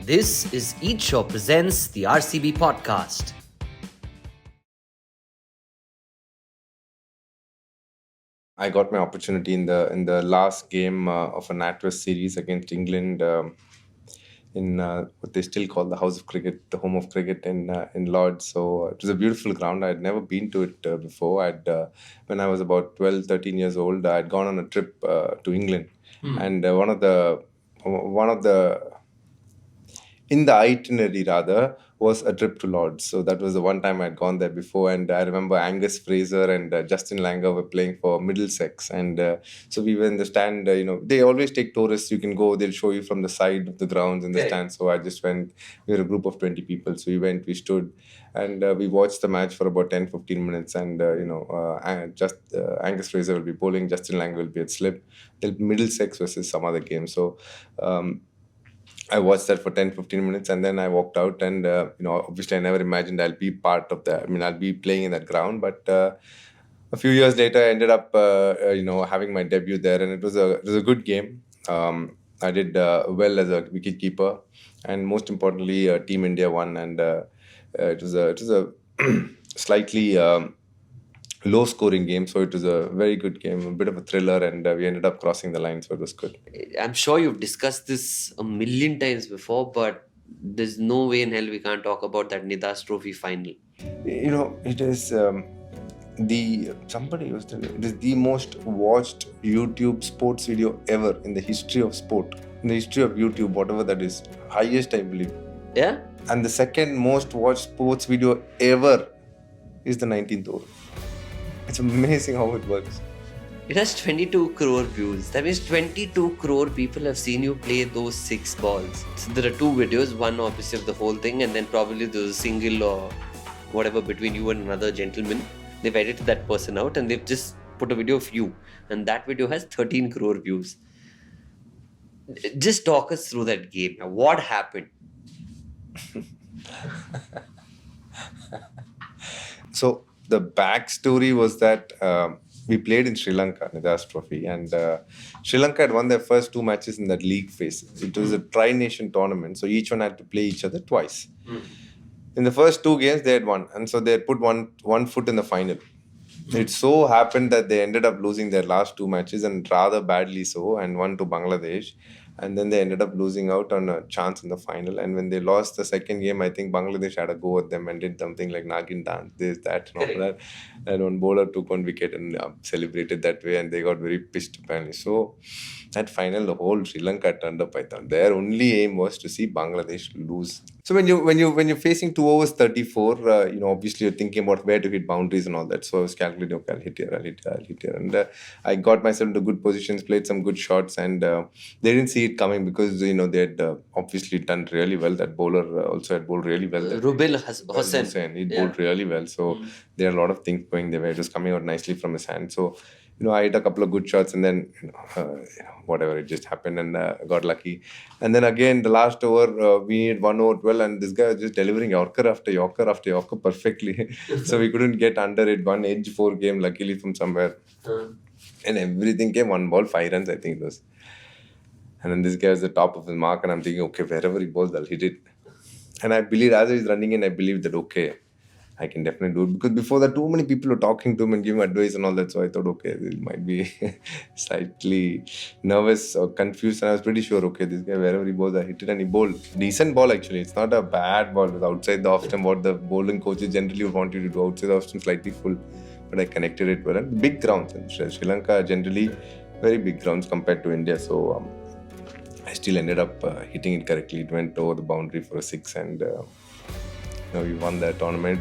This is EatSure Presents the RCB Podcast. I got my opportunity in the last game of a NatWest series against England in what they still call the House of Cricket, the home of cricket in Lords. So it was a beautiful ground. I'd never been to it before. When I was about 12, 13 years old, I'd gone on a trip to England, and one of the in the itinerary rather was a trip to Lords. So that was the one time I'd gone there before, and I remember Angus Fraser and Justin Langer were playing for Middlesex, and so we were in the stand. They always take tourists. You can go; they'll show you from the side of the grounds in the stand. So I just went. We were a group of 20 people, so we went. We stood, and we watched the match for about 10-15 minutes. And Angus Fraser will be bowling, Justin Langer will be at slip. There'll be Middlesex versus some other game. So. I watched that for 10-15 minutes, and then I walked out, and obviously I never imagined I'll be part of that. I mean, I'll be playing in that ground, but a few years later I ended up having my debut there, and it was a good game. I did well as a wicket keeper, and most importantly Team India won, and it was a slightly low scoring game, so it was a very good game, a bit of a thriller, and we ended up crossing the line, so it was good. I'm sure you've discussed this a million times before, but there's no way in hell we can't talk about that Nidahas Trophy Final. It is somebody was telling me, it is the most watched YouTube sports video ever in the history of sport, in the history of YouTube, whatever that is, highest I believe. Yeah? And the second most watched sports video ever is the 19th over. It's amazing how it works. It has 22 crore views. That means 22 crore people have seen you play those 6 balls. So there are 2 videos, one obviously of the whole thing, and then probably there's a single or whatever between you and another gentleman. They've edited that person out and they've just put a video of you. And that video has 13 crore views. Just talk us through that game. Now, what happened? So the backstory was that we played in Sri Lanka, Nidahas Trophy, and Sri Lanka had won their first 2 matches in that league phase. It was a tri-nation tournament, so each one had to play each other twice. In the first 2 games, they had won, and so they had put one foot in the final. It so happened that they ended up losing their last 2 matches, and rather badly so, and won to Bangladesh. And then they ended up losing out on a chance in the final. And when they lost the second game, I think Bangladesh had a go at them and did something like Nagin dance, this, that, and all that. And one bowler took 1 wicket and celebrated that way, and they got very pissed apparently. So that final, the whole Sri Lanka turned up. I thought their only aim was to see Bangladesh lose. So when you're facing 2 overs 34, obviously you're thinking about where to hit boundaries and all that. So I was calculating, okay, I'll hit here. And I got myself into good positions, played some good shots, and they didn't see it coming because they had obviously done really well. That bowler also had bowled really well. Rubil Hossain. He bowled really well. So there are a lot of things going their way. It was coming out nicely from his hand. So I hit a couple of good shots, and then whatever, it just happened, and got lucky. And then again, the last over, we needed 1 over 12, and this guy was just delivering Yorker after Yorker after Yorker perfectly. So we couldn't get under it. 1 edge 4 game, luckily from somewhere, and everything came 1 ball 5 runs, I think it was. And then this guy was the top of his mark, and I'm thinking, okay, wherever he bowls, I'll hit it. And I believe as he's running in, I believe that okay, I can definitely do it, because before that, too many people were talking to him and giving advice and all that. So I thought, okay, this might be slightly nervous or confused. And I was pretty sure, okay, this guy, wherever he bowls, I hit it. And he bowled decent ball, actually. It's not a bad ball. It was outside the off stump, what the bowling coaches generally would want you to do, outside the off stump, slightly full. But I connected it well. And big grounds. And Sri Lanka generally very big grounds compared to India. So I still ended up hitting it correctly. It went over the boundary for a 6, and we won that tournament.